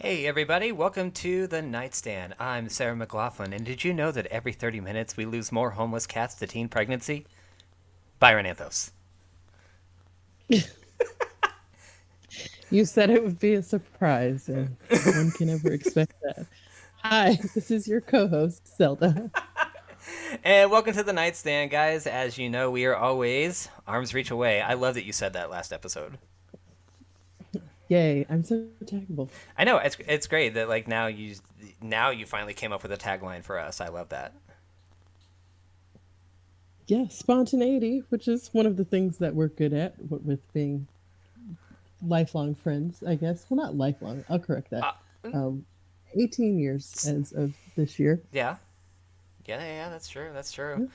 Hey everybody, welcome to the Nightstand. I'm Sarah McLaughlin, and did you know that every 30 minutes we lose more homeless cats to teen pregnancy? Byron Anthos. You said it would be a surprise, and one can never expect that. Hi, this is your co host, Zelda. And welcome to the Nightstand, guys. As you know, we are always arms reach away. I love that you said that last episode. Yay, I'm so taggable. I know it's great that like now you finally came up with a tagline for us. I love that. Yeah, spontaneity, which is one of the things that we're good at with being lifelong friends, I guess. Well, not lifelong, I'll correct that. Uh, Um, 18 years as of this year. yeah, yeah, that's true. That's true. Yeah.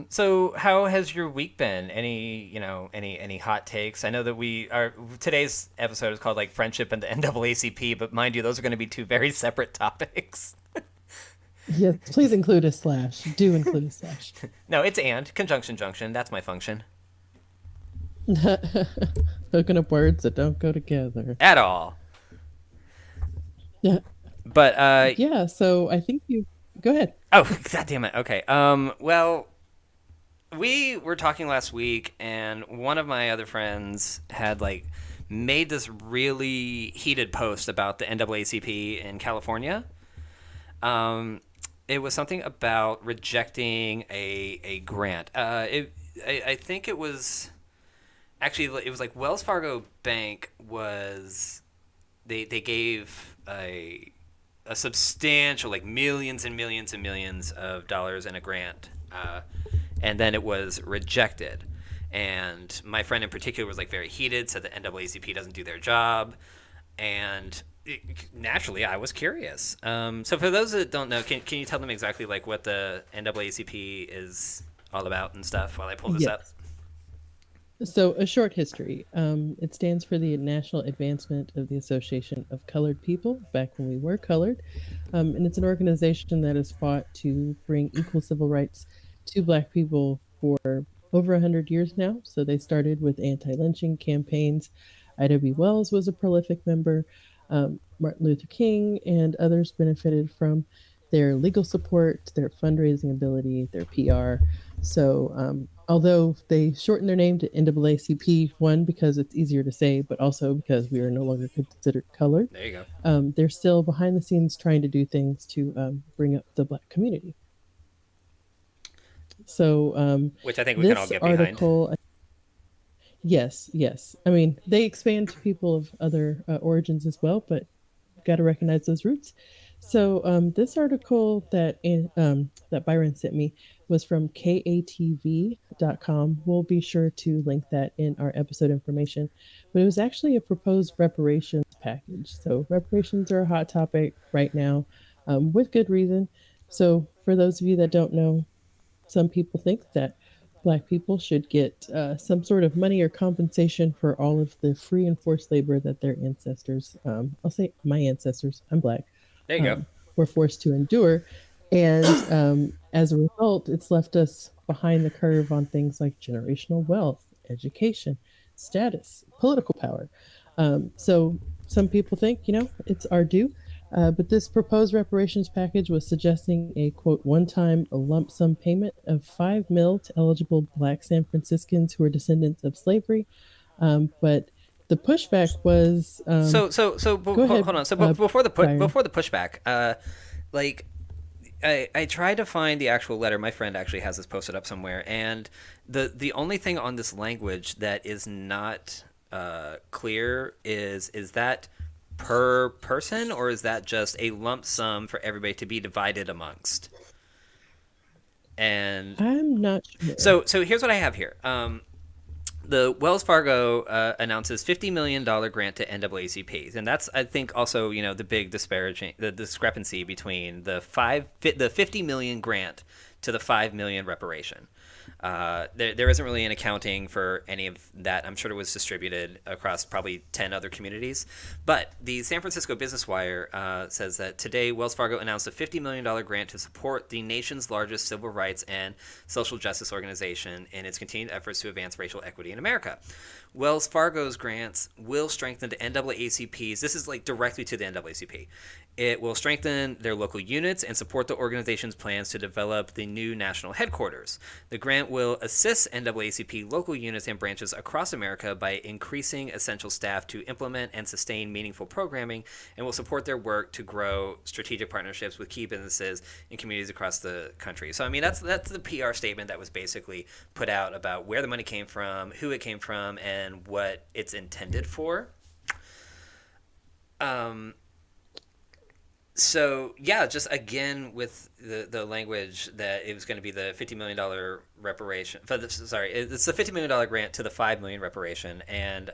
So how has your week been? Any hot takes? I know that we are today's episode is called like friendship and the NAACP, but mind you, those are going to be two very separate topics. Yes, please include a slash. Do include a slash. No, it's and conjunction junction. That's my function Hooking up words that don't go together. at all. Yeah, But yeah. So I think you go ahead. oh god damn it. Okay. Well, we were talking last week, and one of my other friends had like made this really heated post about the NAACP in California. Um, it was something about rejecting a grant. I think it was actually it was like Wells Fargo Bank was they gave a substantial like millions and millions and millions of dollars in a grant, and then it was rejected. And my friend in particular was like very heated, said the NAACP doesn't do their job, and naturally, I was curious. So for those that don't know, can you tell them exactly like what the NAACP is all about and stuff while I pull this up? Yes. So, a short history. It stands for the National Advancement of the Association of Colored People, back when we were colored. And it's an organization that has fought to bring equal civil rights to Black people for over 100 years now. So, they started with anti lynching campaigns. I.W. Wells was a prolific member. Martin Luther King and others benefited from their legal support, their fundraising ability, their PR. So, although they shortened their name to NAACP, one, because it's easier to say, but also because we are no longer considered colored, There you go. they're still behind the scenes trying to do things to bring up the Black community. So, Which I think we can all this get behind. article, yes, yes. I mean, they expand to people of other origins as well, but got to recognize those roots. So this article that Byron sent me was from katv.com. We'll be sure to link that in our episode information. But it was actually a proposed reparations package. So reparations are a hot topic right now, with good reason. So for those of you that don't know, some people think that Black people should get some sort of money or compensation for all of the free and forced labor that their ancestors, I'll say my ancestors, I'm Black, There you go. um, were forced to endure. And as a result, it's left us behind the curve on things like generational wealth, education, status, political power. So some people think, it's our due. But this proposed reparations package was suggesting a quote one-time lump sum payment of 5 mil to eligible Black San Franciscans who are descendants of slavery. But the pushback was go ahead, Hold on. So Byron. before the pushback, like I tried to find the actual letter. My friend actually has this posted up somewhere, and the only thing on this language that is not clear is that per person, or is that just a lump sum for everybody to be divided amongst? And I'm not sure. so here's what I have here. The Wells Fargo announces $50 million grant to NAACPs, and that's I think also the big disparaging the discrepancy between the 50 million grant to the 5 million reparation. There isn't really an accounting for any of that. I'm sure it was distributed across probably 10 other communities. But the San Francisco Business Wire says that today Wells Fargo announced a $50 million grant to support the nation's largest civil rights and social justice organization in its continued efforts to advance racial equity in America. Wells Fargo's grants will strengthen the NAACP's. This is like directly to the NAACP. It will strengthen their local units and support the organization's plans to develop the new national headquarters. The grant will assist NAACP local units and branches across America by increasing essential staff to implement and sustain meaningful programming, and will support their work to grow strategic partnerships with key businesses and communities across the country. So, I mean, that's the PR statement that was basically put out about where the money came from, who it came from, and what it's intended for. So yeah, just again with the language that it was going to be the $50 million reparation. Sorry, it's the $50 million grant to the $5 million reparation, and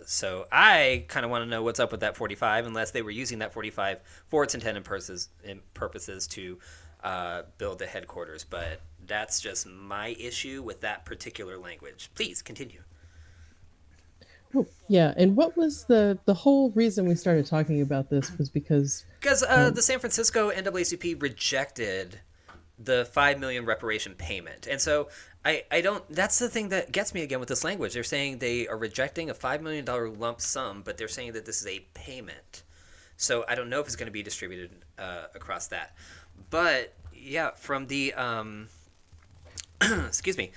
so I kind of want to know what's up with that 45, unless they were using that 45 for its intended purposes to build the headquarters. But that's just my issue with that particular language. Please continue. Oh, yeah, and what was the whole reason we started talking about this was because Because the San Francisco NAACP rejected the $5 million reparation payment, and so I don't. That's the thing that gets me again with this language. They're saying they are rejecting a $5 million lump sum, but they're saying that this is a payment. So I don't know if it's going to be distributed across that. But yeah, from the excuse me,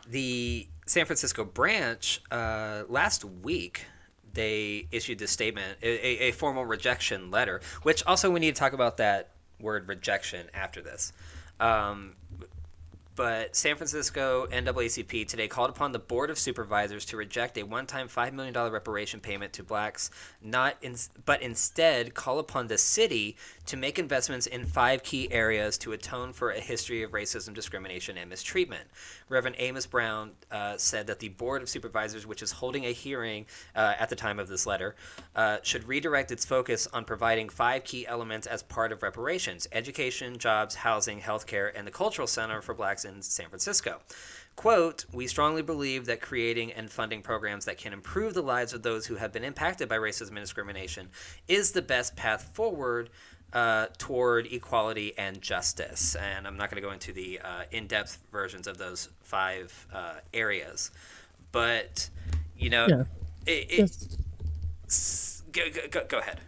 the San Francisco branch last week they issued this statement, a formal rejection letter, which also we need to talk about that word rejection after this. But San Francisco NAACP today called upon the Board of Supervisors to reject a one-time $5 million reparation payment to blacks, but instead call upon the city to make investments in 5 key areas to atone for a history of racism, discrimination, and mistreatment. Reverend Amos Brown said that the Board of Supervisors, which is holding a hearing at the time of this letter, should redirect its focus on providing 5 key elements as part of reparations: education, jobs, housing, healthcare, and the Cultural Center for Blacks in San Francisco. Quote, "We strongly believe that creating and funding programs that can improve the lives of those who have been impacted by racism and discrimination is the best path forward toward equality and justice." And I'm not going to go into the in-depth versions of those 5 areas, but you know, yeah, it go ahead.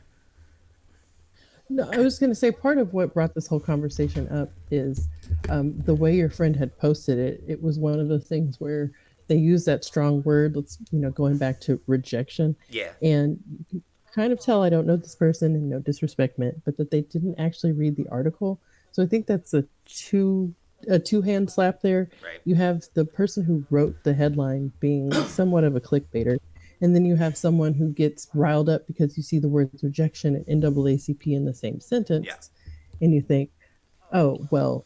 no, I was going to say part of what brought this whole conversation up is the way your friend had posted it. It was one of the things where they use that strong word. Let's going back to rejection, Yeah. and you can kind of tell I don't know this person, and no disrespect meant, but that they didn't actually read the article. So I think that's a two-hand slap there. Right. You have the person who wrote the headline being somewhat of a clickbaiter, and then you have someone who gets riled up because you see the words rejection and NAACP in the same sentence, Yeah. and you think, oh, well,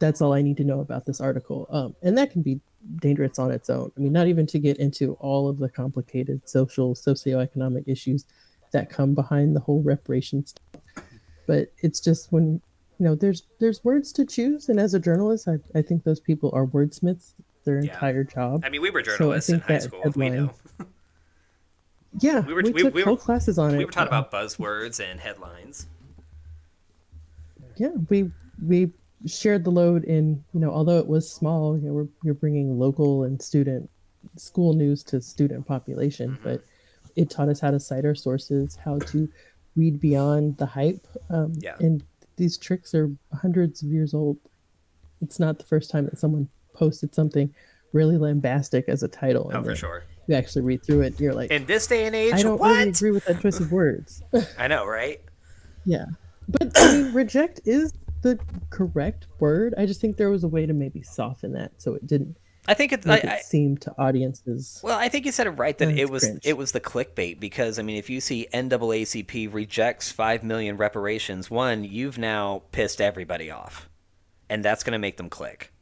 that's all I need to know about this article. And that can be dangerous on its own. I mean, not even to get into all of the complicated socioeconomic issues that come behind the whole reparations stuff. But it's just when, there's words to choose. And as a journalist, I think those people are wordsmiths their Yeah. entire job. I mean, we were So I journalists in think high that school. We headline, know. yeah, We were we took whole classes on it. We were taught about buzzwords and headlines. Yeah, we shared the load in, although it was small, you're bringing local and school news to student population, Mm-hmm. but it taught us how to cite our sources, how to read beyond the hype. Yeah. And these tricks are hundreds of years old. It's not the first time that someone posted something really lambastic as a title. Oh, and for then sure. You actually read through it, and you're like, In this day and age, I don't what? really agree with that choice of words. I know, right? Yeah. But I mean, reject is the correct word. I just think there was a way to maybe soften that so it didn't I think it's. make it seem to audiences. Well, I think you said it right that It's cringe. it was the clickbait, because I mean, if you see NAACP rejects 5 million reparations, one, you've now pissed everybody off, and that's going to make them click.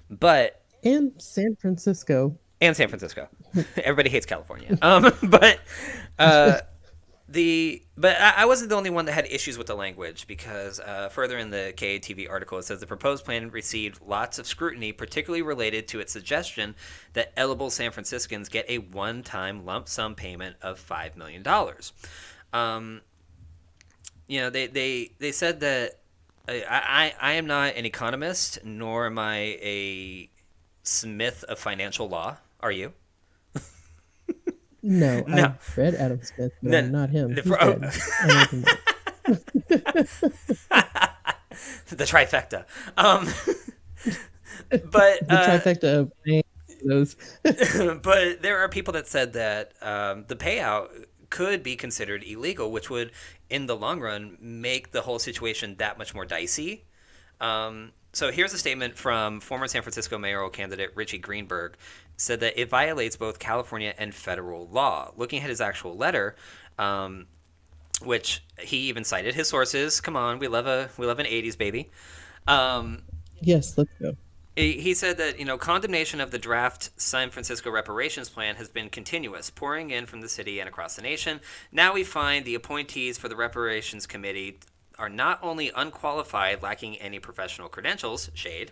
But And San Francisco. Everybody hates California. But but I wasn't the only one that had issues with the language because further in the KATV article it says the proposed plan received lots of scrutiny, particularly related to its suggestion that eligible San Franciscans get a one-time lump sum payment of $5 million. Um, they said that I am not an economist, nor am I a smith of financial law. Are you? No, No. I've read Adam Smith, but No. I'm not him. He's Oh. dead. I know him. The trifecta. But The trifecta of those. but there are people that said that the payout could be considered illegal, which would, in the long run, make the whole situation that much more dicey. So here's a statement from former San Francisco mayoral candidate Richie Greenberg, said that it violates both California and federal law. Looking at his actual letter, which he even cited his sources. Come on, we love an '80s baby. Um, Yes, let's go. he said that condemnation of the draft San Francisco reparations plan has been continuous, pouring in from the city and across the nation. Now we find the appointees for the reparations committee are not only unqualified, lacking any professional credentials, shade,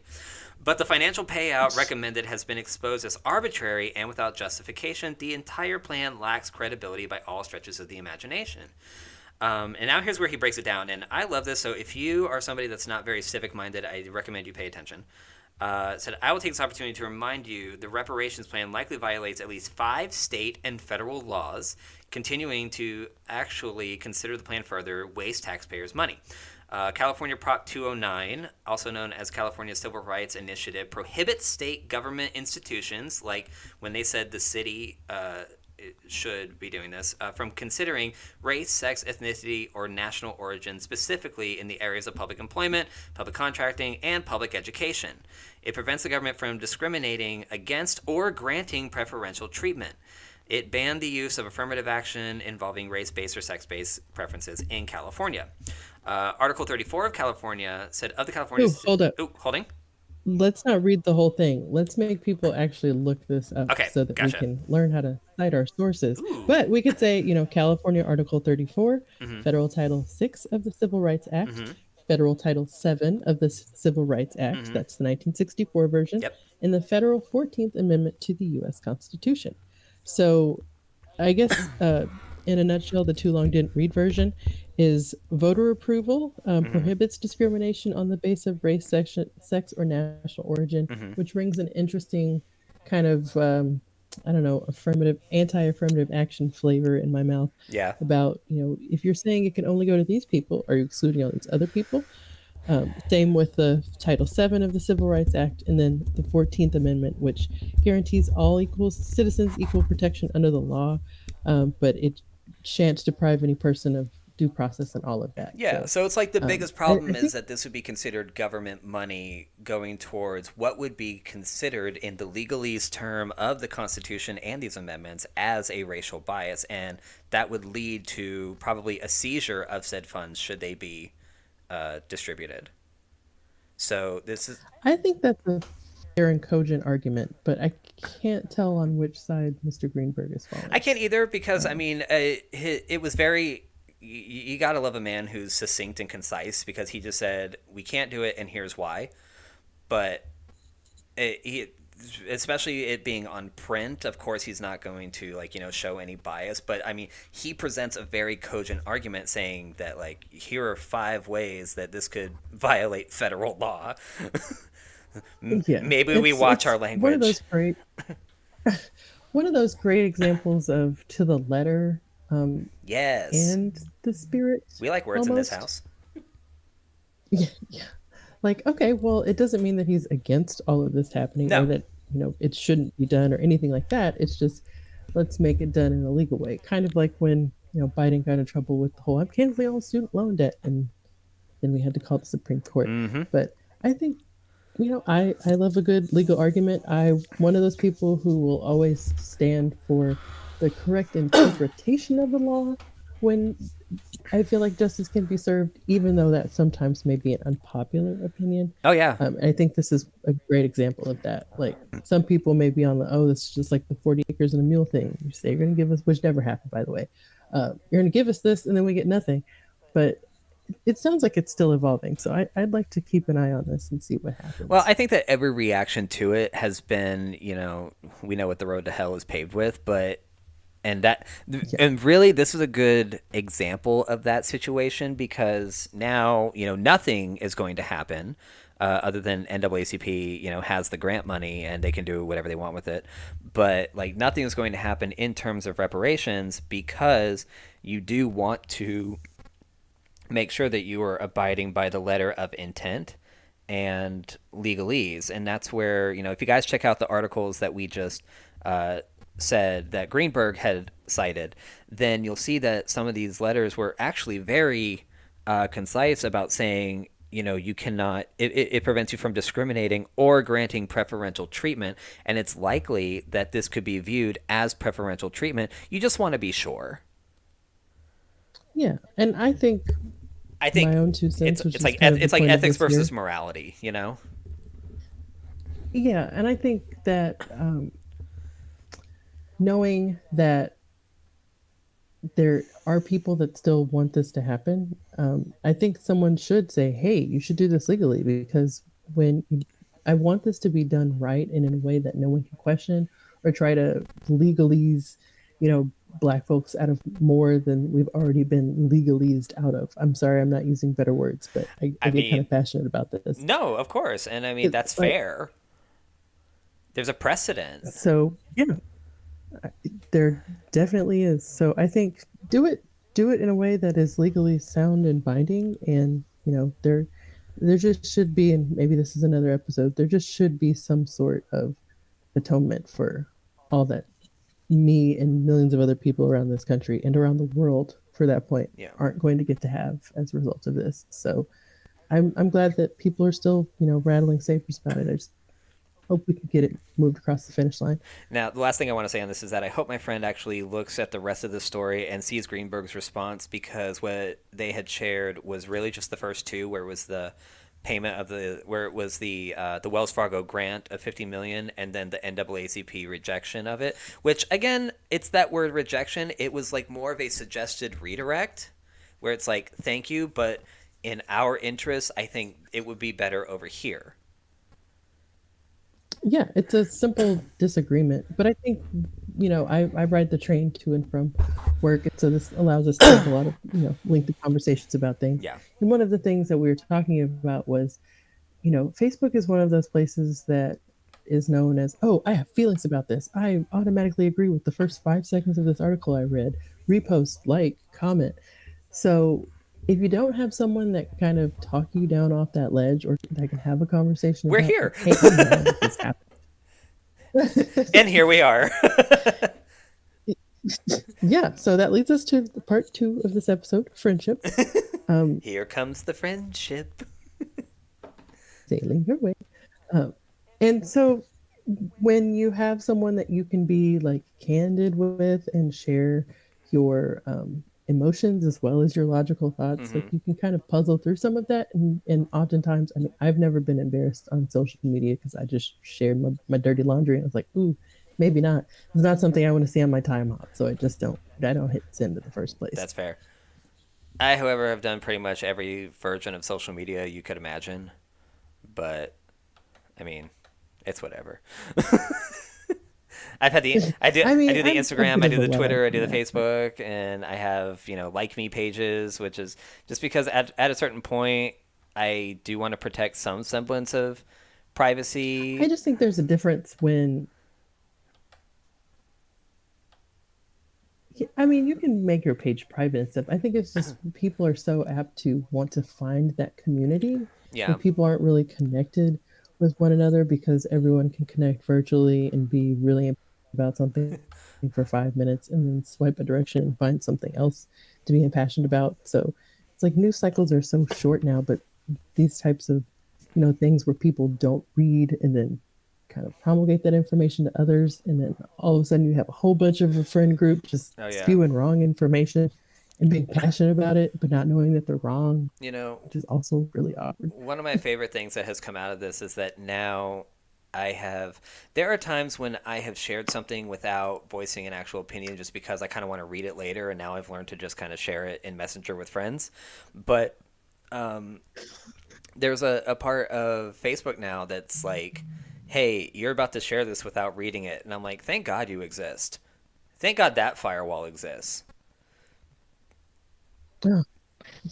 but the financial payout recommended has been exposed as arbitrary and without justification. The entire plan lacks credibility by all stretches of the imagination. And now here's where he breaks it down, and I love this. So if you are somebody that's not very civic minded, I recommend you pay attention. Said, I will take this opportunity to remind you the reparations plan likely violates at least 5 state and federal laws, continuing to actually consider the plan further waste taxpayers' money. California Prop 209, also known as California Civil Rights Initiative, prohibits state government institutions, like when they said the city should be doing this, from considering race, sex, ethnicity, or national origin specifically in the areas of public employment, public contracting, and public education. It prevents the government from discriminating against or granting preferential treatment. It banned the use of affirmative action involving race-based or sex-based preferences in California. Article 34 of California said of the California... Hold up. Holding? Let's not read the whole thing. Let's make people actually look this up Okay, so that gotcha. we can learn how to cite our sources. Ooh. But we could say, California Article 34, Federal Title 6 of the Civil Rights Act, Federal Title 7 of the Civil Rights Act, that's the 1964 version, Yep. and the Federal 14th Amendment to the U.S. Constitution. So I guess in a nutshell, the too long didn't read version is voter approval prohibits discrimination on the basis of race, sex, or national origin, which brings an interesting kind of, anti-affirmative action flavor in my mouth. Yeah. About, if you're saying it can only go to these people, are you excluding all these other people? Same with the Title VII of the Civil Rights Act, and then the 14th Amendment, which guarantees all citizens equal protection under the law, but it shan't deprive any person of due process and all of that. Yeah, so it's like the biggest problem I is that this would be considered government money going towards what would be considered in the legalese term of the Constitution and these amendments as a racial bias, and that would lead to probably a seizure of said funds should they be distributed. So this is... I think that's a fair and cogent argument, but I can't tell on which side Mr. Greenberg is falling. I can't either because, I mean, it was very... You got to love a man who's succinct and concise because he just said, we can't do it and here's why. But especially it being on print, of course he's not going to show any bias. But I mean, he presents a very cogent argument saying that here are 5 ways that this could violate federal law. Yeah, Maybe we watch our language. One of those great examples of to the letter. Yes. And the spirit. We like words almost. in this house. Yeah. Okay, well, it doesn't mean that he's against all of this happening or that, it shouldn't be done or anything like that. It's just, let's make it done in a legal way. Kind of like when, Biden got in trouble with the whole, I'm canceling all student loan debt. And then we had to call the Supreme Court. But I think, I love a good legal argument. I'm one of those people who will always stand for the correct interpretation of the law when I feel like justice can be served, even though that sometimes may be an unpopular opinion. Oh yeah. And I think this is a great example of that. Like some people may be on the, oh, this is just like the 40 acres and a mule thing. You say you're going to give us, which never happened, by the way. You're going to give us this, and then we get nothing. But it sounds like it's still evolving. So I'd like to keep an eye on this and see what Well, happens. I think that every reaction to it has been, we know what the road to hell is paved with, but and that Yeah. and really this is a good example of that situation because now nothing is going to happen other than NAACP has the grant money and they can do whatever they want with it, but like nothing is going to happen in terms of reparations because you do want to make sure that you are abiding by the letter of intent and legalese. And that's where, if you guys check out the articles that we just said that Greenberg had cited, then you'll see that some of these letters were actually very concise about saying, you cannot, it prevents you from discriminating or granting preferential treatment. And it's likely that this could be viewed as preferential treatment. You just want to be sure. Yeah. And I think I my think own two it's cents, which it's is like kind of the it's like point of ethics this here. versus morality. Yeah. And I think that knowing that there are people that still want this to happen, I think someone should say, hey, you should do this legally because when I want this to be done right and in a way that no one can question or try to legalese, black folks out of more than we've already been legalized out of. I'm sorry, I'm not using better words, but I I get kind mean, of passionate about this. no, of course, and I mean It's that's like, fair. There's a precedent. so yeah, there definitely is. So I think do it in a way that is legally sound and binding, and there just should be, and maybe this is another episode, there just should be some sort of atonement for all that me and millions of other people around this country and around the world for that point Yeah. aren't going to get to have as a result of this. So I'm glad that people are still, rattling sabers about it. I just hope we can get it moved across the finish line. Now, the last thing I want to say on this is that I hope my friend actually looks at the rest of the story and sees Greenberg's response because what they had shared was really just the first two, where it was the payment of where it was the Wells Fargo grant of 50 million and then the NAACP rejection of it, which again, it's that word rejection. It was like more of a suggested redirect where it's like thank you, but in our interests, I think it would be better over here. Yeah, it's a simple disagreement, but I think I ride the train to and from work, and so this allows us to have a lot of lengthy conversations about things. Yeah. And one of the things that we were talking about was, Facebook is one of those places that is known as, oh, I have feelings about this. I automatically agree with the first 5 seconds of this article I read. Repost, like, comment. So if you don't have someone that kind of talk you down off that ledge or that can have a conversation We're about, here. like, hey, I'm mad that this happened. And here we are. Yeah, so that leads us to part two of this episode, friendship. Here comes the friendship. Sailing your way. Um, and so when you have someone that you can be like candid with and share your emotions as well as your logical thoughts, like Mm-hmm. you can kind of puzzle through some of that. And oftentimes, I mean, I've never been embarrassed on social media because I just shared my dirty laundry and I was like, ooh, maybe not. It's not something I want to see on my time off. So I don't hit send in the first place. That's fair. I, however, have done pretty much every version of social media you could imagine, but I mean, it's whatever. I've had the I I mean, do the I'm a Instagram, bit I of do a the wet Twitter, I do the on that. Facebook, and I have like me pages, which is just because at a certain point I do want to protect some semblance of I privacy. just think there's a difference when, I mean, you can make your page private and stuff. I think it's just people are so apt to want to find that community, Yeah. and people aren't really connected with one another because everyone can connect virtually and be really about something for 5 minutes and then swipe a direction and find something else to be impassioned about. So it's like news cycles are so short now, but these types of things where people don't read and then kind of promulgate that information to others, and then all of a sudden you have a whole bunch of a friend group just Oh yeah. spewing wrong information, and being passionate about it, but not knowing that they're wrong, You know, which is also really awkward. one of my favorite things that has come out of this is that now I have. There are times when I have shared something without voicing an actual opinion just because I kind of want to read it later, and now I've learned to just kind of share it in Messenger with friends. But um, there's a part of Facebook now that's like, hey, you're about to share this without reading it. And I'm like, thank God you exist. Thank God that firewall exists. Oh,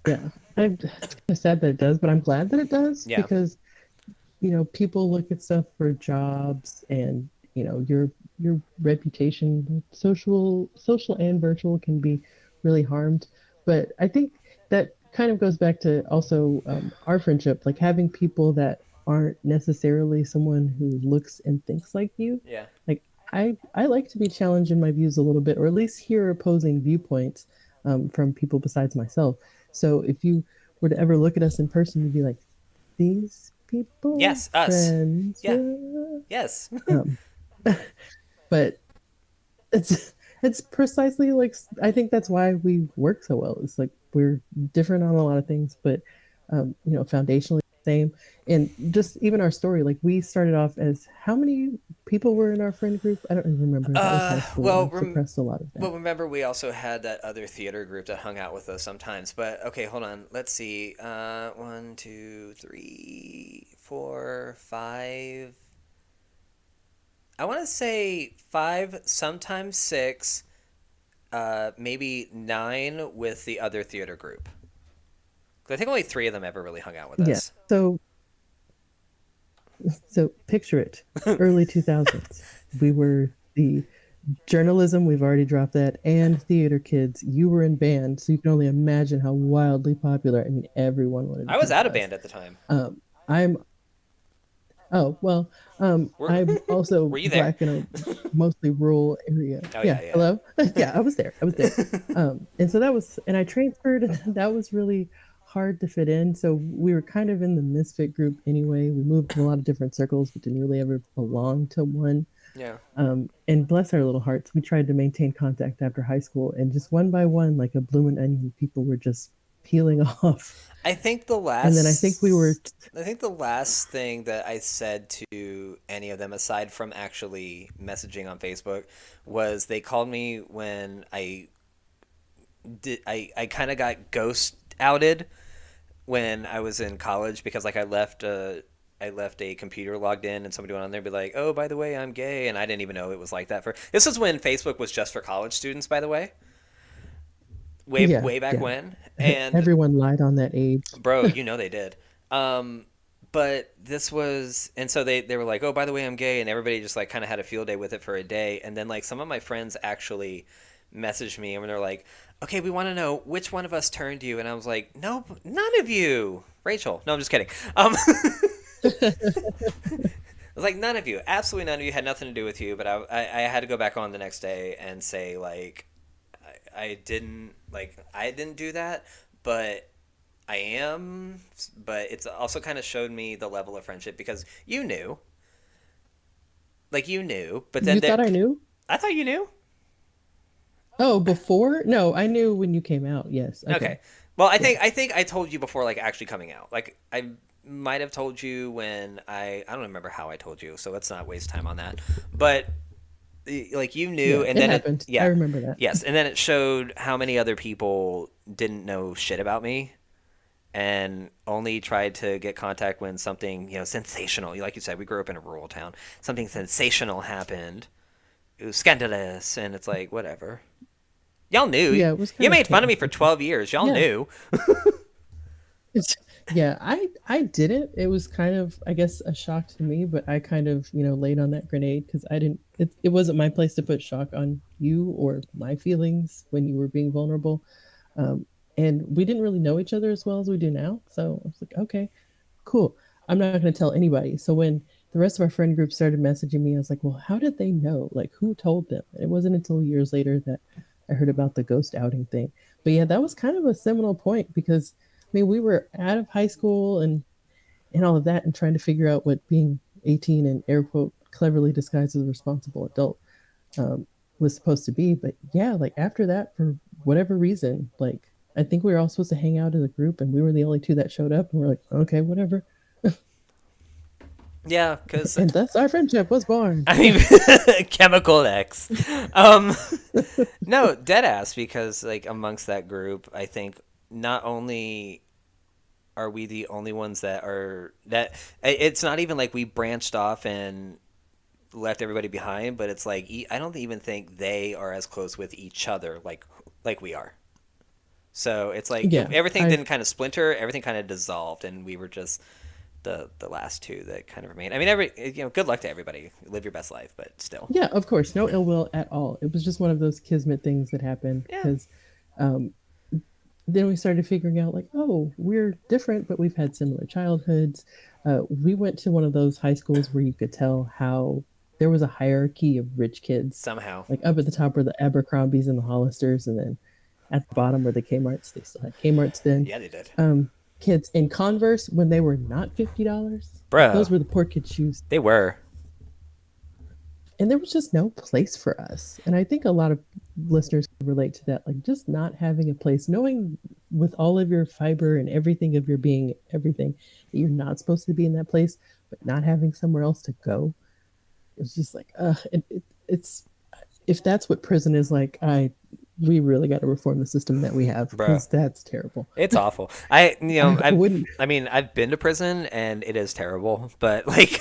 yeah, it's kind of sad that it does, but I'm glad that it does Yeah. because people look at stuff for jobs and your reputation, social and virtual, can be really harmed. But I think that kind of goes back to also our friendship, like having people that aren't necessarily someone who looks and thinks like you. Yeah. Like I like to be challenged in my views a little bit, or at least hear opposing viewpoints from people besides myself. So if you were to ever look at us in person, you'd be like, these people Yes, us. friends Yeah. with. Yes. Um, but it's precisely like, I think that's why we work so well. It's like we're different on a lot of things, but foundationally the same. And just even our story, like we started off as, how many people were in our friend group? I don't even remember. That was high school, and Well, I've suppressed a lot of that. well, remember we also had that other theater group that hung out with us sometimes. But okay, hold on. Let's see. One, two, three, four, five. I want to say five, sometimes six, maybe nine with the other theater group. 'Cause I think only three of them ever really hung out with Yeah. us. So picture it, early 2000s. We were the journalism, we've already dropped that, and theater kids. You were in band, so you can only imagine how wildly popular. I mean, everyone wanted to I be was with out of us. band at the time. I'm Oh, well, Were I'm also Were you there? black in a mostly rural area. Oh Yeah, yeah, yeah. hello. Yeah, I was there. I was there. And so that was, and I transferred, and that was really hard to fit in. So we were kind of in the misfit group anyway. We moved in a lot of different circles, but didn't really ever belong to one. Yeah. And bless our little hearts, we tried to maintain contact after high school, and just one by one, like a blooming onion, people were just peeling off. I think the And then last I think the last thing that I said to any of them aside from actually messaging on Facebook was they called me when I kind of got ghost outed when I was in college because like I left a computer logged in and somebody went on there and be like, "Oh, by the way, I'm gay." And I didn't even know it was like that for. This was when Facebook was just for college students, by the way. yeah, Way back yeah. when. And Everyone lied on that age. bro, you know they did. Um, but this was, and so they were like, "Oh, by the way, I'm gay," and everybody just like kind of had a field day with it for a day. And then like some of my friends actually messaged me and they're like, "Okay, we want to know which one of us turned you," and I was like, "No, none of you, Rachel." No, I'm just kidding. I was like, none of you, absolutely none of you, had nothing to do with you. But I had to go back on the next day and say like, I didn't do that, but I am, but it's also kind of showed me the level of friendship because you knew, but then You thought I knew? I thought you knew. Oh, before? No, I knew when you came out. Yes. Okay. Okay, well, Yeah. I think I told you before, like actually coming out. Like I might have told you when I don't remember how I told you, so let's not waste time on that. But like you knew, Yeah, and it then happened. I yeah, remember that. yes, and then it showed how many other people didn't know shit about me and only tried to get contact when something sensational, like you said, we grew up in a rural town, something sensational happened, it was scandalous, and it's like whatever, y'all knew, Yeah, it was you kind of made fun of me for chaos. 12 years, y'all Yeah. knew. Yeah, I didn't. It was kind of, I guess, a shock to me, but I kind of, laid on that grenade because I didn't, it wasn't my place to put shock on you or my feelings when you were being vulnerable. Um, and we didn't really know each other as well as we do now. So I was like, okay, cool. I'm not going to tell anybody. So when the rest of our friend group started messaging me, I was like, well, how did they know? Like, who told them? And it wasn't until years later that I heard about the ghost outing thing. But yeah, that was kind of a seminal point because, I mean, we were out of high school and all of that and trying to figure out what being 18 and air quote cleverly disguised as a responsible adult um, was supposed to be. But yeah, like after that, for whatever reason, like I think we were all supposed to hang out as a group, and we were the only two that showed up, and we're like, okay, whatever. Yeah, because And thus our friendship was born. I mean, Chemical X. Um, no, dead ass. Because like amongst that group, I think not only are we the only ones that are that it's not even like we branched off and left everybody behind, but it's like I don't even think they are as close with each other like we are. So it's like Yeah, everything I didn't kind of splinter, everything kind of dissolved, and we were just the last two that kind of remain. I mean, good luck to everybody. Live your best life, but still. yeah, of course, no ill will at all. It was just one of those kismet things that happened Yeah. because um, then we started figuring out like, oh, we're different, but we've had similar childhoods. We went to one of those high schools where you could tell how there was a hierarchy of rich kids. Somehow. Like up at the top were the Abercrombies and the Hollisters, and then at the bottom were the Kmart's. They still had Kmart's then. Yeah, they did. Kids in Converse when they were not $50. Bruh. Those were the poor kids' shoes. They were. And there was just no place for us. And I think a lot of listeners can relate to that, like just not having a place, knowing with all of your fiber and everything of your being, everything that you're not supposed to be in that place, but not having somewhere else to go. It's just like, it's if that's what prison is like, we really got to reform the system that we have because that's terrible. It's awful. I wouldn't. I mean, I've been to prison and it is terrible, but like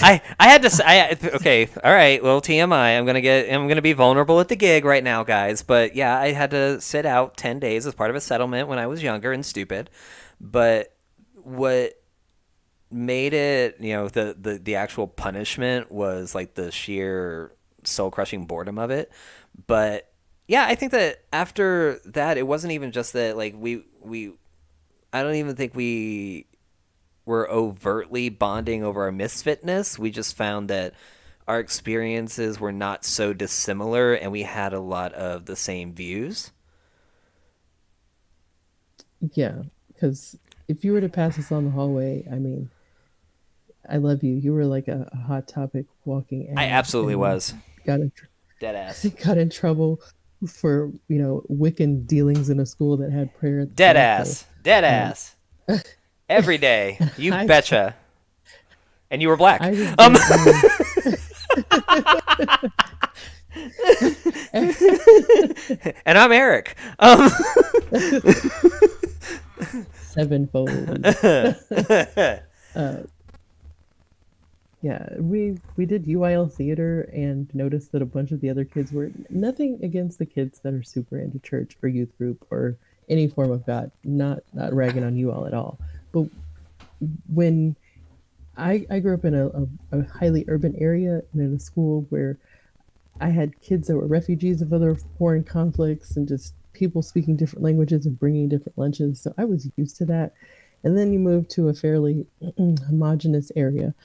I had to say, okay, all right, well, TMI, I'm gonna be vulnerable at the gig right now, guys. But yeah, I had to sit out 10 days as part of a settlement when I was younger and stupid. But what made it, the actual punishment was like the sheer soul crushing boredom of it. But yeah, I think that after that, it wasn't even just that like I don't even think we were overtly bonding over our misfitness. We just found that our experiences were not so dissimilar and we had a lot of the same views. Yeah, because if you were to pass us on the hallway, I mean, I love you. You were like a hot topic walking I ad, absolutely and was. got in Dead ass. got in trouble for Wiccan dealings in a school that had prayer at the Dead flagpole. ass. Dead ass. Every day. You I- betcha. And you were black. I was And I'm Eric. sevenfold. Yeah, we did UIL theater and noticed that a bunch of the other kids were nothing against the kids that are super into church or youth group or any form of God. Not ragging on you all at all. But when I grew up in a highly urban area and in a school where I had kids that were refugees of other foreign conflicts and just people speaking different languages and bringing different lunches. So I was used to that. And then you move to a fairly homogenous area.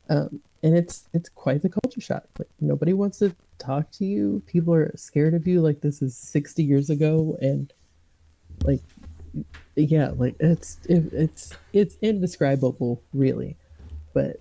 And it's quite the culture shock. Like nobody wants to talk to you. People are scared of you. Like this is 60 years ago, and like, yeah, like it's indescribable, really. But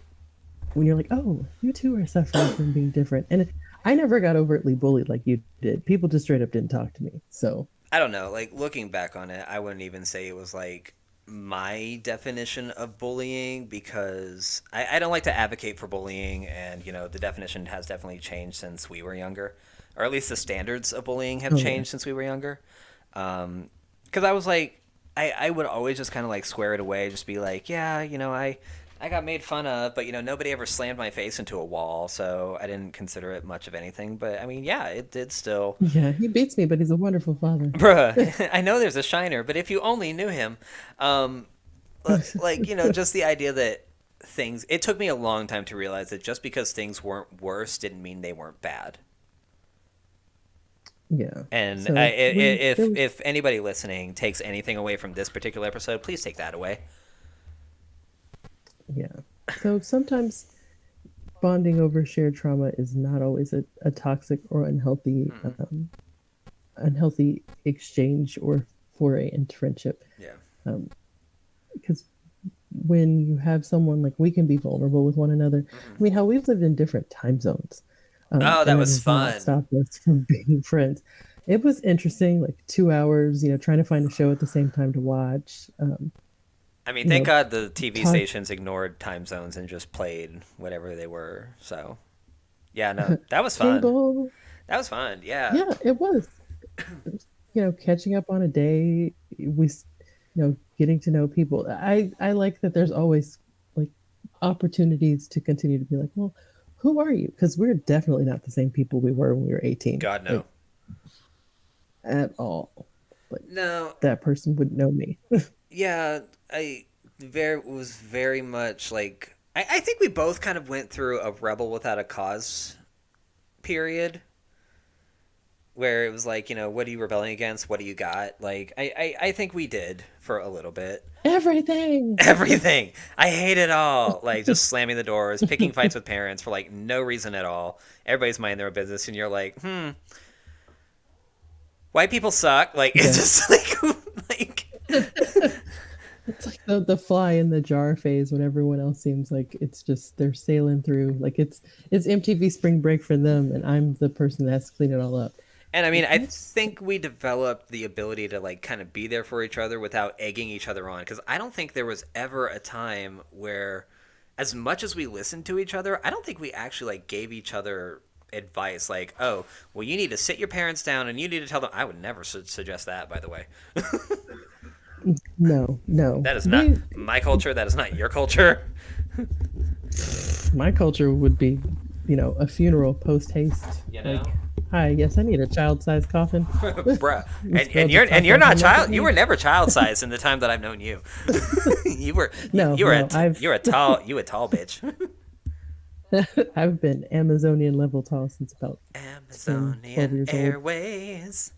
when you're like, oh, you too are suffering from being different, and I never got overtly bullied like you did. People just straight up didn't talk to me. So I don't know. Like looking back on it, I wouldn't even say it was like my definition of bullying because I don't like to advocate for bullying, and the definition has definitely changed since we were younger, or at least the standards of bullying have changed since we were younger. Because I was like, I would always just kind of like square it away, just be like, yeah, I got made fun of, but nobody ever slammed my face into a wall, so I didn't consider it much of anything. But I mean, yeah, it did still. yeah, he beats me, but he's a wonderful father. Bruh, I know there's a shiner, but if you only knew him, just the idea that things. It took me a long time to realize that just because things weren't worse didn't mean they weren't bad. Yeah. And So if anybody listening takes anything away from this particular episode, please take that away. yeah. So sometimes bonding over shared trauma is not always a toxic or unhealthy exchange or foray into friendship. Yeah. Because when you have someone like we can be vulnerable with one another. I mean, how we've lived in different time zones. Oh, that and was has not fun. stopped us from being friends. It was interesting, like 2 hours, trying to find a show at the same time to watch. I mean, You thank know, God the TV talk stations ignored time zones and just played whatever they were. So, yeah, no, that was fun. cable. That was fun. Yeah. Yeah, it was. Catching up on a day. Getting to know people. I like that. There's always like opportunities to continue to be like, well, who are you? Because we're definitely not the same people we were when we were 18, God, no. like at all. Like No. that person would know me. Yeah, I very was very much like I think we both kind of went through a rebel without a cause period where it was like, what are you rebelling against? What do you got? Like I think we did for a little bit. Everything. Everything. I hate it all. Like just slamming the doors, picking fights with parents for like no reason at all. Everybody's minding their own business and you're like, white people suck. Like it's Yeah. just like It's like the fly in the jar phase when everyone else seems like it's just they're sailing through. Like it's MTV Spring Break for them, and I'm the person that has to clean it all up. And I mean, I That's think we developed the ability to like kind of be there for each other without egging each other on. Because I don't think there was ever a time where, as much as we listened to each other, I don't think we actually like gave each other advice. Like, oh, well, you need to sit your parents down and you need to tell them. I would never suggest that, by the way. no, no. That is not my culture. That is not your culture. My culture would be, a funeral post haste. You Like, know, hi, yes, I need a child-sized coffin. bruh. This And, girl and just you're and popped you're up not and looked at child. You me. were never child sized in the time that I've known you. you were No, you were no, you're a tall bitch. I've been Amazonian level tall since about 10, 12 Amazonian years old. Airways.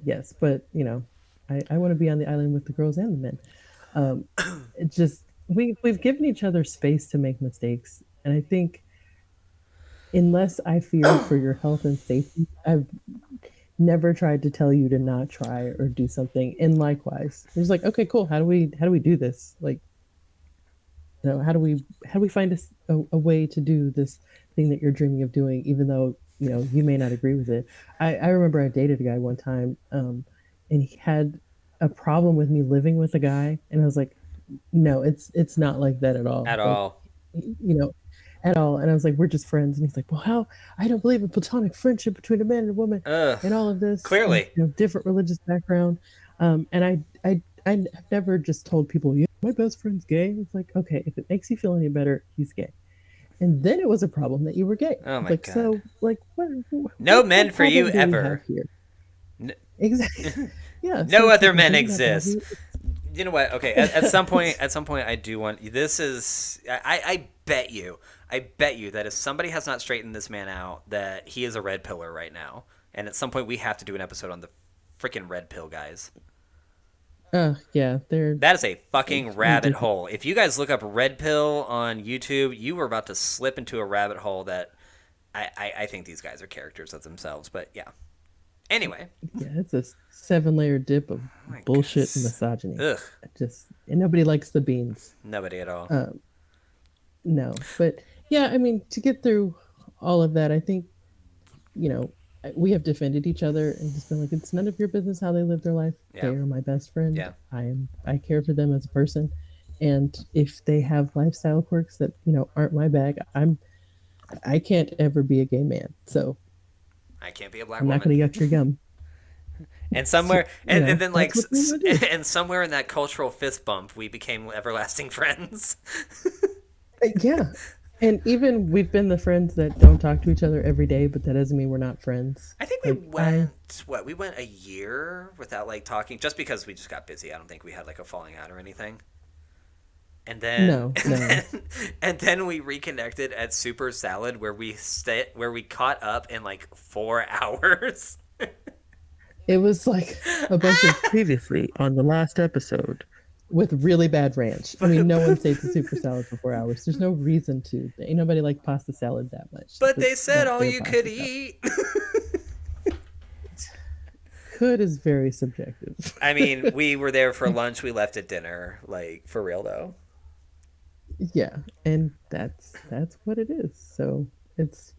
Yes, but I want to be on the island with the girls and the men. Um, it just we've given each other space to make mistakes, and I think unless I fear for your health and safety, I've never tried to tell you to not try or do something. And likewise, it's like, okay, cool. How do we do this? Like, how do we find a way to do this thing that you're dreaming of doing, even though you may not agree with it. I remember I dated a guy one time, and he had a problem with me living with a guy, and I was like, no, it's not like that at all. At Like, all. you know, at all. And I was like, we're just friends. And he's like, well, how? I don't believe in platonic friendship between a man and a woman, Ugh. and all of this, and Clearly. different religious background. And I've never just told people, yeah, my best friend's gay. It's like, okay, if it makes you feel any better, he's gay. And then it was a problem that you were gay. Oh my Like, god. so, like, No what men for you problem do we have ever. here? N- Exactly. Yeah. So no it's other like, men doesn't that bother exist. you? You know what? Okay, at some point, I do want. This is. I bet you that if somebody has not straightened this man out, that he is a red pillar right now. And at some point, we have to do an episode on the freaking red pill guys. Yeah, they're That is a fucking rabbit ridiculous. hole. If you guys look up red pill on YouTube, you were about to slip into a rabbit hole that I think these guys are characters of themselves. But yeah. Anyway. Yeah, it's a 7-layer dip of Oh my bullshit and goodness. misogyny. Ugh. And nobody likes the beans. Nobody at all. Um, no, but yeah, I mean, to get through all of that, I think you know we have defended each other and just been like, it's none of your business how they live their life. They Yeah. are my best friend. Yeah. I care for them as a person, and if they have lifestyle quirks that aren't my bag, I can't ever be a gay man. So I can't be a black I'm not woman. going to yuck your yum. And somewhere, and then like, that's what we would do. and somewhere in that cultural fist bump, we became everlasting friends. Yeah. And even we've been the friends that don't talk to each other every day, but that doesn't mean we're not friends. I think we Like went we went a year without like talking, just because we just got busy. I don't think we had like a falling out or anything. And then, No, and no. then, and then we reconnected at Super Salad, where we caught up in like 4 hours. It was like a bunch of previously on the last episode with really bad ranch. I mean, no one stayed to super salad for 4 hours. There's no reason to. Ain't nobody like pasta salad that much. But they That's said not all their you pasta could salad. eat. Could is very subjective. I mean, we were there for lunch. We left at dinner. Like for real though. Yeah, and that's what it is. So it's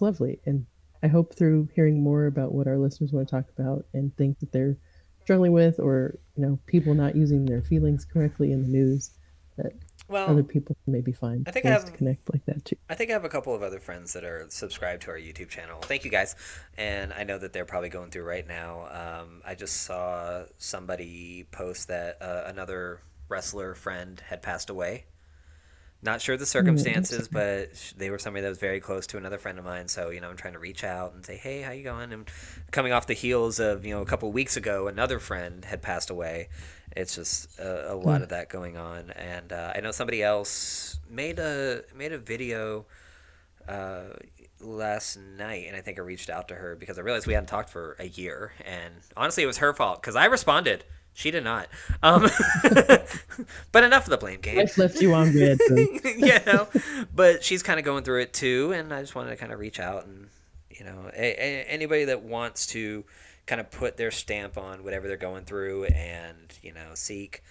lovely, and I hope through hearing more about what our listeners want to talk about and things that they're struggling with, or people not using their feelings correctly in the news, that other Well, people can maybe find I think I ways have to connect like that too. I think I have a couple of other friends that are subscribed to our YouTube channel. Thank you guys, and I know that they're probably going through right now. I just saw somebody post that another wrestler friend had passed away. Not sure the I'm circumstances, sorry. but they were somebody that was very close to another friend of mine. So I'm trying to reach out and say, "Hey, how you going?" And coming off the heels of a couple of weeks ago, another friend had passed away. It's just a lot Mm. of that going on, and I know somebody else made a video uh, last night, and I think I reached out to her because I realized we hadn't talked for a year, and honestly, it was her fault because I responded. She did not. Um, but enough of the blame game. Life left you on red. So. you know, but she's kind of going through it too, and I just wanted to kind of reach out and anybody that wants to kind of put their stamp on whatever they're going through and seek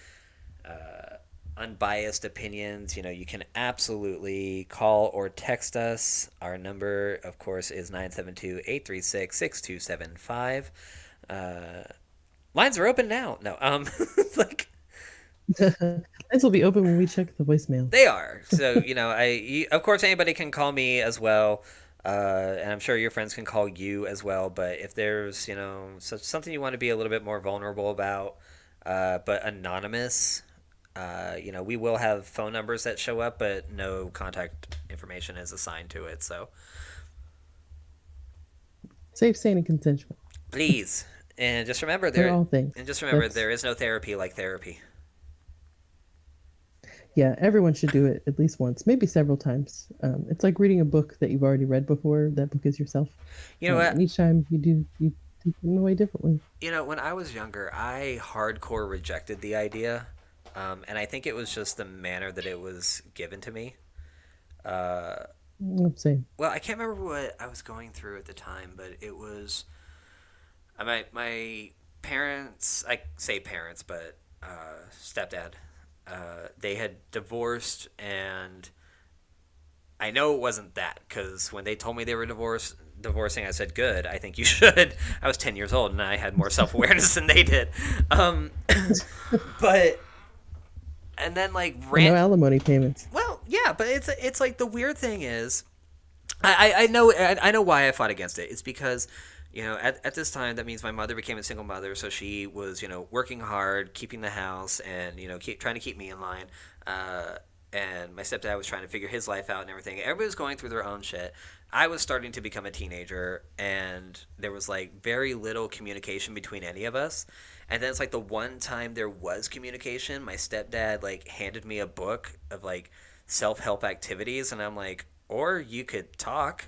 unbiased opinions, you can absolutely call or text us. Our number, of course, is 972-836-6275. Lines are open now. No, like This will be open when we check the voicemail. they are. So, of course, anybody can call me as well. And I'm sure your friends can call you as well. But if there's, something you want to be a little bit more vulnerable about, but anonymous, we will have phone numbers that show up, but no contact information is assigned to it. So Safe, sane, and consensual. please, and just remember They're all things. That's there is no therapy like therapy. Yeah, everyone should do it at least once, maybe several times. It's like reading a book that you've already read before. That book is yourself, You know what? and each time you take it in a way differently. When I was younger, I hardcore rejected the idea, and I think it was just the manner that it was given to me. Uh, Same. well, I can't remember what I was going through at the time, but it was my parents. I say parents, but stepdad. They had divorced, and I know it wasn't that because when they told me they were divorcing, I said, "Good. I think you should." I was 10 years old, and I had more self awareness than they did. Um, but and then like And no alimony payments. well, yeah, but it's like the weird thing is, I know why I fought against it. It's because at this time that means my mother became a single mother, so she was working hard, keeping the house, and trying to keep me in line. And my stepdad was trying to figure his life out and everything. Everybody was going through their own shit. I was starting to become a teenager, and there was like very little communication between any of us. And then it's like the one time there was communication, my stepdad like handed me a book of like self-help activities, and I'm like, or you could talk.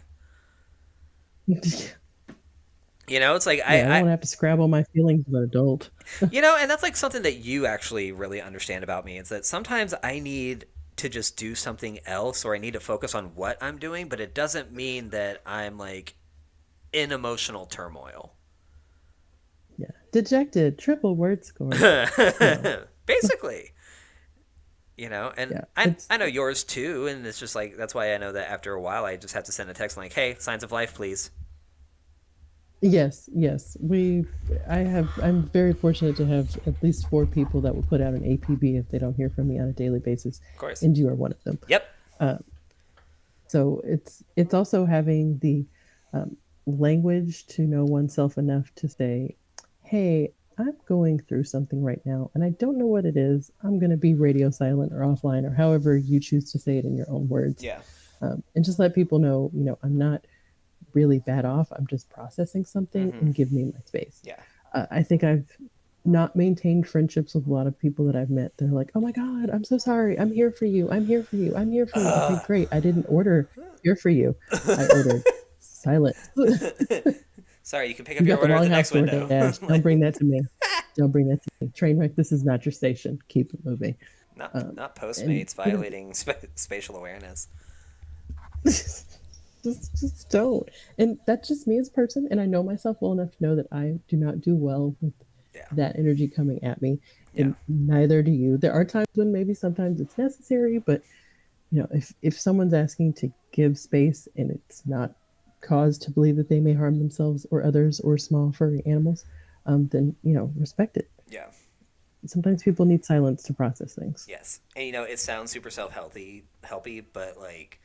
It's like Yeah, I don't want to have to scrabble my feelings as an adult. and that's like something that you actually really understand about me. It's that sometimes I need to just do something else, or I need to focus on what I'm doing, but it doesn't mean that I'm like in emotional turmoil. Yeah, dejected, triple word score. No, Basically, and yeah, I know yours too, and it's just like that's why I know that after a while I just have to send a text like, "Hey, signs of life, please." yes, yes. I'm very fortunate to have at least 4 people that will put out an APB if they don't hear from me on a daily basis, Of course. and you are one of them. Yep. Uh, so it's also having the language to know oneself enough to say, "Hey, I'm going through something right now, and I don't know what it is. I'm going to be radio silent or offline, or however you choose to say it in your own words." Yeah. And just let people know, I'm not really bad off. I'm just processing something, Mm-hmm. and give me my space. Yeah. I think I've not maintained friendships with a lot of people that I've met. They're like, "Oh my God, I'm so sorry. I'm here for you. I'm here for you. I'm here for you." Okay, great. I didn't order here for you. I ordered silence. Sorry, you can pick up You your got the order at the Longhouse next window. DoorDash. Don't bring that to me. Don't bring that to me. Trainwreck, this is not your station. Keep it moving. Not And Postmates violating spatial awareness. just don't. And that's just me as a person. And I know myself well enough to know that I do not do well with Yeah. that energy coming at me. Yeah. And neither do you. There are times when maybe sometimes it's necessary, but if someone's asking to give space and it's not cause to believe that they may harm themselves or others or small furry animals, then respect it. Yeah. Sometimes people need silence to process things. Yes. And it sounds super helpy, but like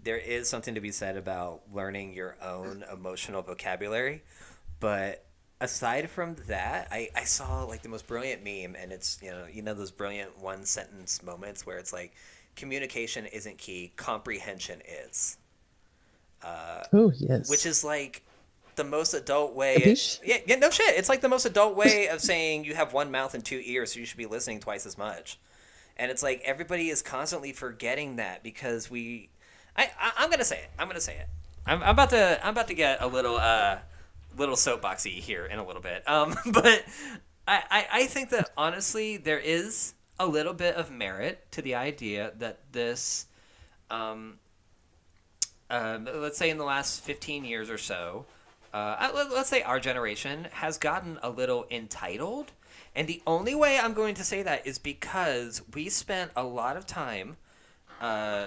there is something to be said about learning your own emotional vocabulary. But aside from that, I saw like the most brilliant meme, and it's those brilliant one sentence moments where it's like communication isn't key, comprehension is. Oh Which yes. is like the most adult way. Capiche? Yeah, yeah, no shit. It's like the most adult way of saying you have one mouth and two ears, so you should be listening twice as much. And it's like everybody is constantly forgetting that because I'm gonna say it. I'm gonna say it. I'm about to get a little soapboxy here in a little bit. But I think that honestly there is a little bit of merit to the idea that this um, let's say in the last 15 years or so, let's say our generation has gotten a little entitled. And the only way I'm going to say that is because we spent a lot of time, uh,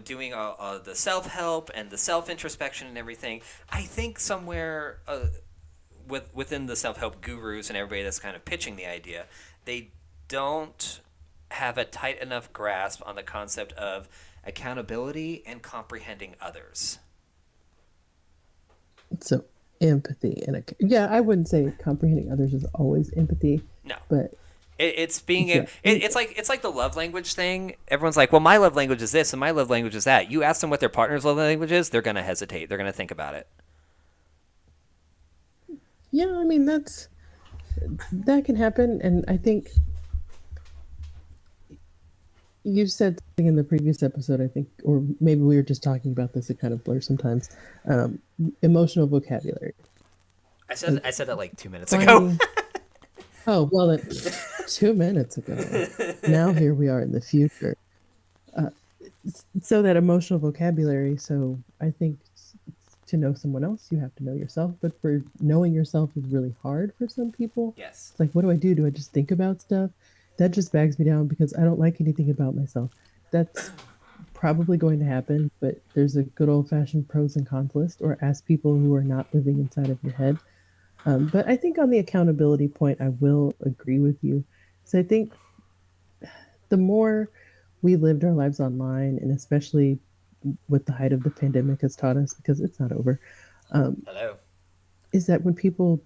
doing the self help and the self introspection and everything. I think somewhere within the self help gurus and everybody that's kind of pitching the idea, they don't have a tight enough grasp on the concept of accountability and comprehending others. So empathy yeah, I wouldn't say comprehending others is always empathy, No, but it's being yeah, it's like the love language thing. Everyone's like, well, my love language is this and my love language is that. You ask them what their partner's love language is, they're gonna hesitate. They're gonna think about it. yeah. I mean, that can happen, and I think you said something in the previous episode. I think, or maybe we were just talking about this. It kind of blurs sometimes. Um, Emotional vocabulary, I said like I said that like 2 minutes ago. finding. Oh well, 2 minutes ago. Now here we are in the future. Uh, so that emotional vocabulary. So I think to know someone else, you have to know yourself. But for knowing yourself is really hard for some people. Yes. It's like, what do I do? Do I just think about stuff? That just bags me down because I don't like anything about myself. That's probably going to happen, but there's a good old fashioned pros and cons list, or ask people who are not living inside of your head. But I think on the accountability point, I will agree with you. So I think the more we lived our lives online, and especially what the height of the pandemic has taught us, because it's not over, um, Hello. is that when people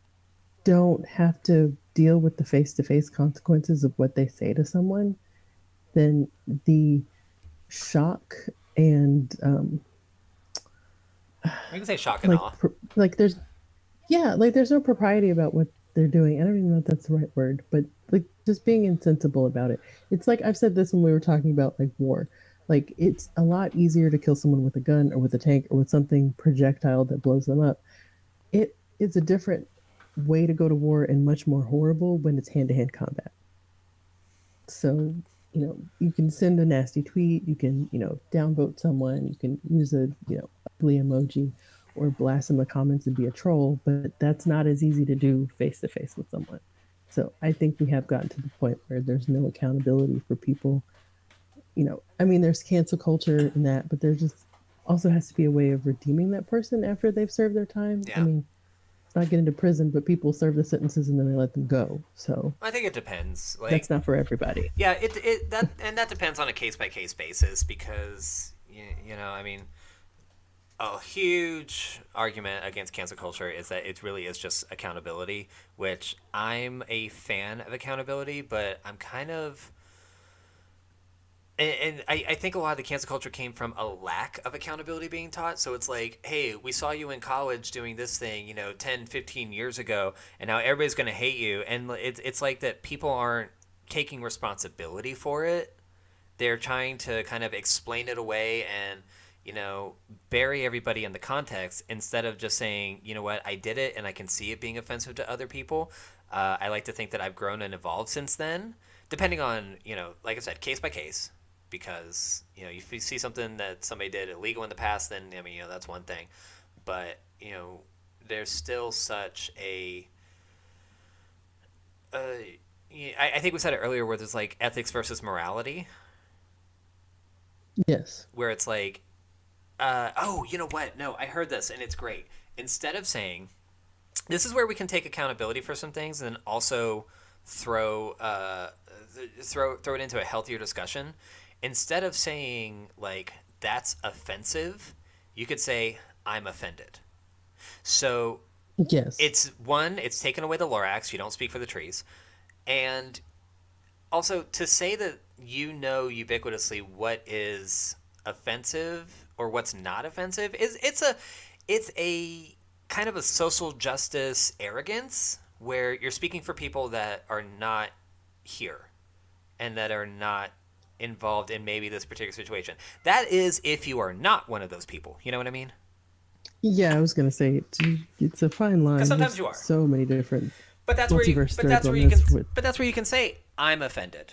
don't have to deal with the face to face consequences of what they say to someone, then the shock and You can say shock and like awe. like there's yeah, like there's no propriety about what they're doing. I don't even know if that's the right word, but like just being insensible about it. It's like I've said this when we were talking about like war. Like it's a lot easier to kill someone with a gun or with a tank or with something projectile that blows them up. It is a different way to go to war and much more horrible when it's hand to hand combat. So, you can send a nasty tweet, you can, downvote someone, you can use a, ugly emoji or blast in the comments and be a troll, but that's not as easy to do face to face with someone. So I think we have gotten to the point where there's no accountability for people. I mean, there's cancel culture in that, but there just also has to be a way of redeeming that person after they've served their time. I Yeah. mean, not get into prison, but people serve the sentences and then they let them go. So I think it depends. that's Like, not for everybody. yeah, that depends on a case by case basis because I mean, a huge argument against cancel culture is that it really is just accountability, which I'm a fan of accountability, but I'm kind of and I think a lot of the cancel culture came from a lack of accountability being taught. So it's like, hey, we saw you in college doing this thing, 10, 15 years ago, and now everybody's going to hate you. And it's like that people aren't taking responsibility for it. They're trying to kind of explain it away and, bury everybody in the context instead of just saying, you know what, I did it and I can see it being offensive to other people. I like to think that I've grown and evolved since then, depending on, like I said, case by case because if you see something that somebody did illegal in the past, then I mean that's one thing, but there's still such a uh, I think we said it earlier where there's like ethics versus morality, Yes. where it's like Oh, you know what? No, I heard this and it's great. Instead of saying, this is where we can take accountability for some things and also throw throw it into a healthier discussion. Instead of saying like that's offensive, you could say I'm offended. So Yes. it's taken away the Lorax. You don't speak for the trees, and also to say that you know ubiquitously what is offensive or what's not offensive is it's a kind of a social justice arrogance where you're speaking for people that are not here and that are not involved in maybe this particular situation. That is if you are not one of those people. You know what I mean? Yeah, I was gonna say it's a fine Because line. sometimes There's you are. so many different But that's where you multiverse but threads that's where on you can this with but that's where you can say I'm offended.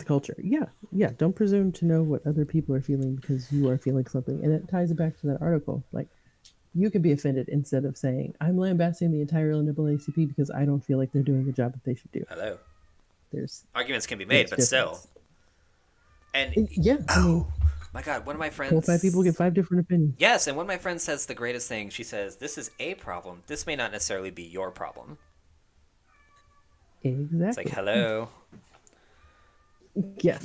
culture. Yeah, yeah. Don't presume to know what other people are feeling because you are feeling something, and it ties it back to that article. Like you can be offended instead of saying I'm lambasting the entire NAACP because I don't feel like they're doing the job that they should do. Hello. There's Arguments can be made, there's but still. difference. And Yeah, I mean, oh my god, one of my pull five people get friends. five different opinions. Yes, and one of my friends says the greatest thing. She says, "This is a problem. This may not necessarily be your problem." It's like, Exactly. hello. Yeah.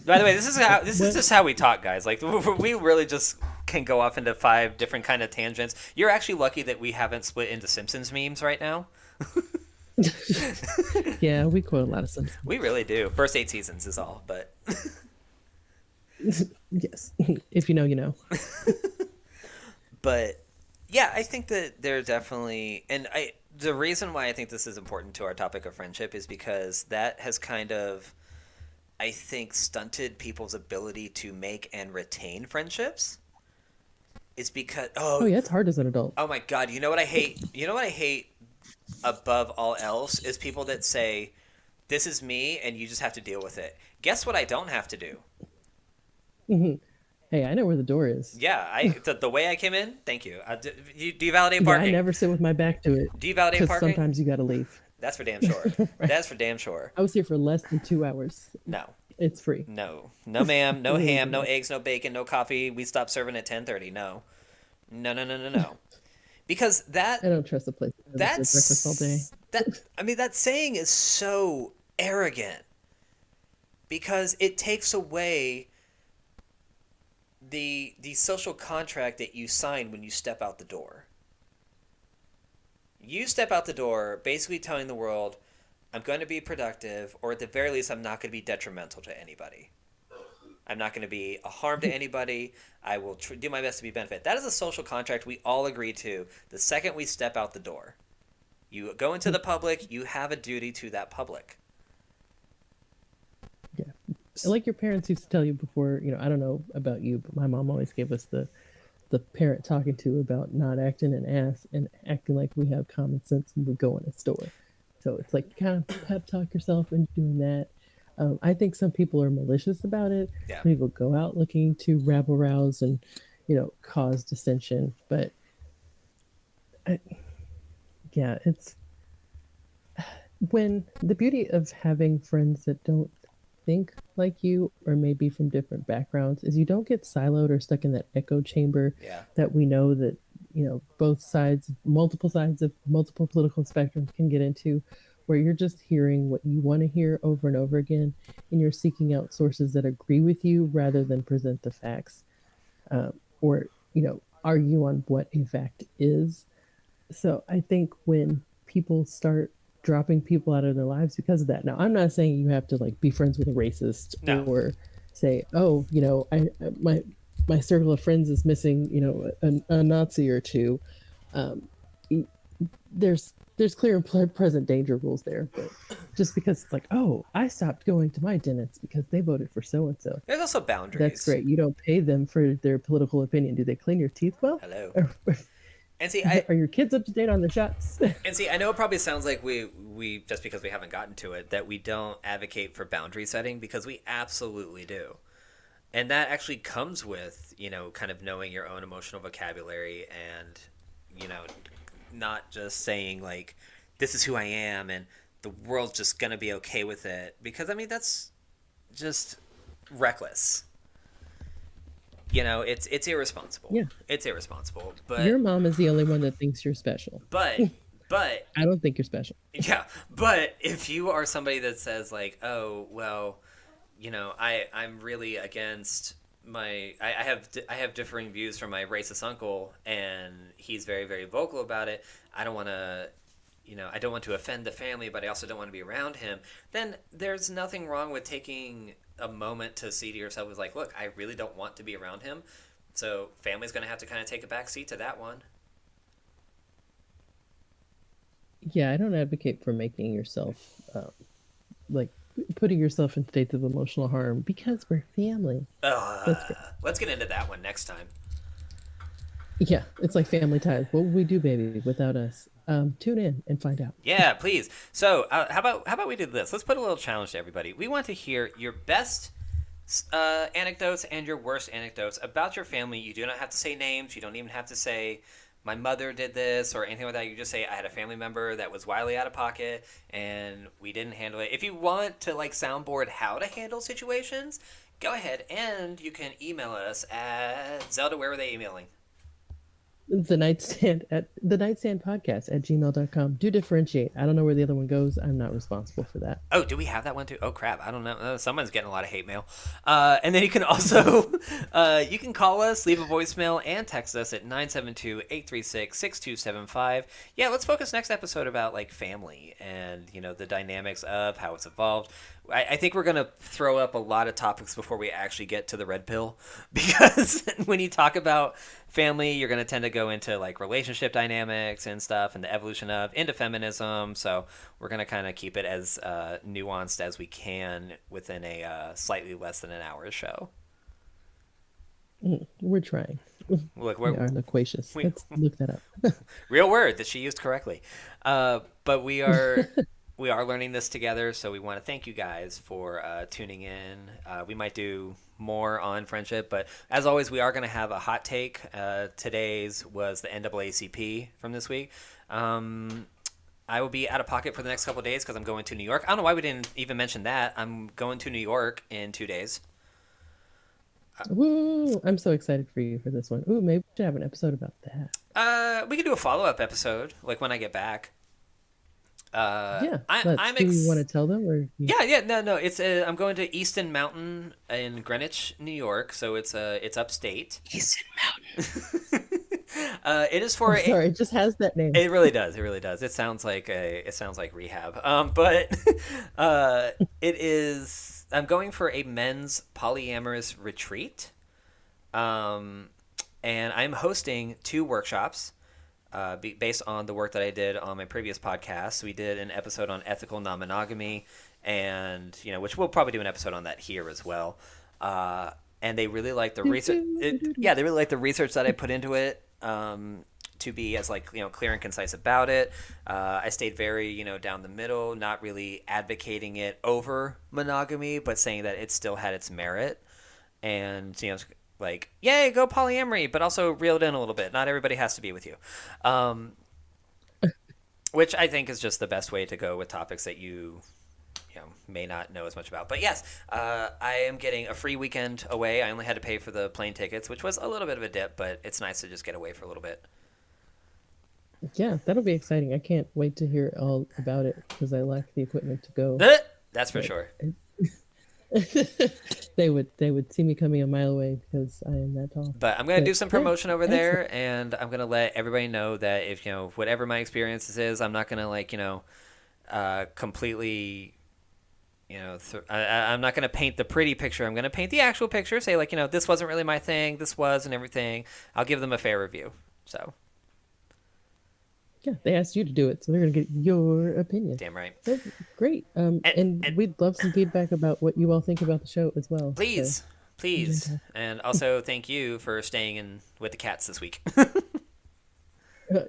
By the way, this is What? just how we talk, guys. Like we really just can go off into five different kind of tangents. You're actually lucky that we haven't split into Simpsons memes right now. Yeah, we quote a lot of Simpsons. We really do. First 8 seasons is all, but Yes. If you know, you know. but yeah, I think that there definitely, and I the reason why I think this is important to our topic of friendship is because that has kind of, I think, stunted people's ability to make and retain friendships. It's because Oh yeah, it's hard as an adult. oh my god, you know what I hate? You know what I hate above all else is people that say, "This is me, and you just have to deal with it." Guess what? I don't have to do. Hmm. Hey, I know where the door is. Yeah, the way I came in. Thank you. Do you validate Yeah, I parking? never sit with my back to it Do you validate because parking? sometimes you got to leave. That's for damn sure. Right. That's for damn sure. I was here for less than 2 hours. No, It's free. no, no, ma'am. No ham. No Literally. eggs. No bacon. No coffee. We stop serving at 10:30. No, no, no, no, no, no. Because I don't trust a place that doesn't serve breakfast all day. that. I mean, that saying is so arrogant because it takes away the social contract that you sign when you step out the door. You step out the door basically telling the world, I'm going to be productive, or at the very least, I'm not going to be detrimental to anybody. I'm not going to be a harm to anybody. I will do my best to be benefit. That is a social contract we all agree to the second we step out the door. You go into the public, you have a duty to that public. Yeah. Like your parents used to tell you before, I don't know about you, but my mom always gave us the parent talking to about not acting an ass and acting like we have common sense when we go in a store. So it's like you kind of pep talk yourself into doing that. I think some people are malicious about it. Yeah. Some people go out looking to rabble rouse and, cause dissension. But I, yeah, it's when the beauty of having friends that don't think like you or maybe from different backgrounds is you don't get siloed or stuck in that echo chamber Yeah. that we know that both sides, multiple sides of multiple political spectrums can get into, where you're just hearing what you want to hear over and over again, and you're seeking out sources that agree with you rather than present the facts, or argue on what a fact is. So I think when people start dropping people out of their lives because of that. Now, I'm not saying you have to like be friends with a racist No. or say, oh, my circle of friends is missing, a Nazi or two. Um, there's clear and present danger rules there, but just because it's like, oh, I stopped going to my dentist because they voted for so and so. There's also boundaries. That's great. You don't pay them for their political opinion. Do they clean your teeth well? Hello. Or, And see, are your kids up to date on their shots? And see, I know it probably sounds like we just because we haven't gotten to it that we don't advocate for boundary setting, because we absolutely do. And that actually comes with, kind of knowing your own emotional vocabulary and, not just saying like, this is who I am and the world's just going to be okay with it. Because, I mean, that's just reckless. it's irresponsible. Yeah. It's irresponsible. Your mom is the only one that thinks you're special. But but I don't think you're special. yeah, but if you are somebody that says like, oh well, I'm really against I have differing views from my racist uncle, and he's very, very vocal about it. I don't want to. I don't want to offend the family, but I also don't want to be around him. Then there's nothing wrong with taking a moment to see to yourself, is like, look, I really don't want to be around him. So family's going to have to kind of take a back seat to that one. Yeah, I don't advocate for making yourself like putting yourself in states of emotional harm because we're family. That's great. Let's get into that one next time. Yeah, it's like family ties. What would we do, baby, without us? Tune in and find out. Yeah, please. So how about we do this? Let's put a little challenge to everybody. We want to hear your best anecdotes and your worst anecdotes about your family. You do not have to say names. You don't even have to say my mother did this or anything like that. You just say I had a family member that was wildly out of pocket and we didn't handle it. If you want to like soundboard how to handle situations, go ahead and you can email us at Zelda. Where were they emailing? The nightstand podcast at gmail.com. Do differentiate. I don't know where the other one goes. I'm not responsible for that. Oh, do we have that one too? Oh crap, I don't know. Someone's getting a lot of hate mail. And then you can also you can call us, leave a voicemail, and text us at 972-836-6275. Yeah, let's focus next episode about like family and the dynamics of how it's evolved. I think we're going to throw up a lot of topics before we actually get to the red pill, because when you talk about family, you're going to tend to go into like relationship dynamics and stuff and the evolution into feminism. So we're going to kind of keep it as nuanced as we can within a slightly less than an hour show. We're trying. Look, we are loquacious. Let's look that up. Real word that she used correctly. But we are... We are learning this together, so we want to thank you guys for tuning in. We might do more on friendship, but as always, we are going to have a hot take. Today's was the NAACP from this week. I will be out of pocket for the next couple of days because I'm going to New York. I don't know why we didn't even mention that. I'm going to New York in 2 days. Woo! I'm so excited for you for this one. Ooh, maybe we should have an episode about that. We could do a follow-up episode, like when I get back. Do you want to tell them or no it's I'm going to Easton Mountain in Greenwich, New York, so it's upstate. Easton Mountain. It is for sorry, it just has that name. It really does it sounds like rehab, but it is I'm going for a men's polyamorous retreat, and I'm hosting 2 workshops based on the work that I did on my previous podcast. We did an episode on ethical non-monogamy, and which we'll probably do an episode on that here as well. And they really like the research. They really like the research that I put into it, to be as clear and concise about it. I stayed very down the middle, not really advocating it over monogamy, but saying that it still had its merit, and like, yay, go polyamory, but also reel it in a little bit. Not everybody has to be with you. Which I think is just the best way to go with topics that you may not know as much about. But yes, I am getting a free weekend away. I only had to pay for the plane tickets, which was a little bit of a dip, but it's nice to just get away for a little bit. Yeah, that'll be exciting. I can't wait to hear all about it because I lack the equipment to go. That's for sure. They would see me coming a mile away because I am that tall. But I'm going to do some promotion over there, and I'm going to let everybody know that if whatever my experiences is, I'm not going to completely I'm not going to paint the pretty picture. I'm going to paint the actual picture, say this wasn't really my thing, this was, and everything. I'll give them a fair review. So yeah, they asked you to do it, so they're going to get your opinion. Damn right. So, great. And we'd love some feedback about what you all think about the show as well. Please. And also thank you for staying in with the cats this week.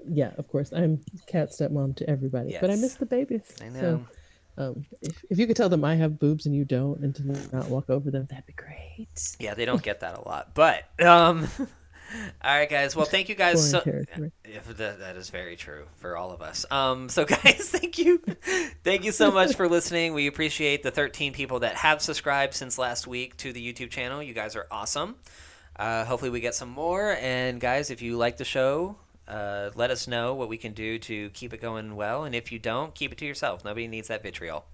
Yeah, of course. I'm cat stepmom to everybody, yes. But I miss the babies. I know. So, if you could tell them I have boobs and you don't, and to not walk over them, that'd be great. Yeah, they don't get that a lot, but all right, guys. Well, thank you guys. That is very true for all of us. So, guys, thank you so much for listening. We appreciate the 13 people that have subscribed since last week to the YouTube channel. You guys are awesome. Hopefully, we get some more. And guys, if you like the show, let us know what we can do to keep it going well. And if you don't, keep it to yourself. Nobody needs that vitriol.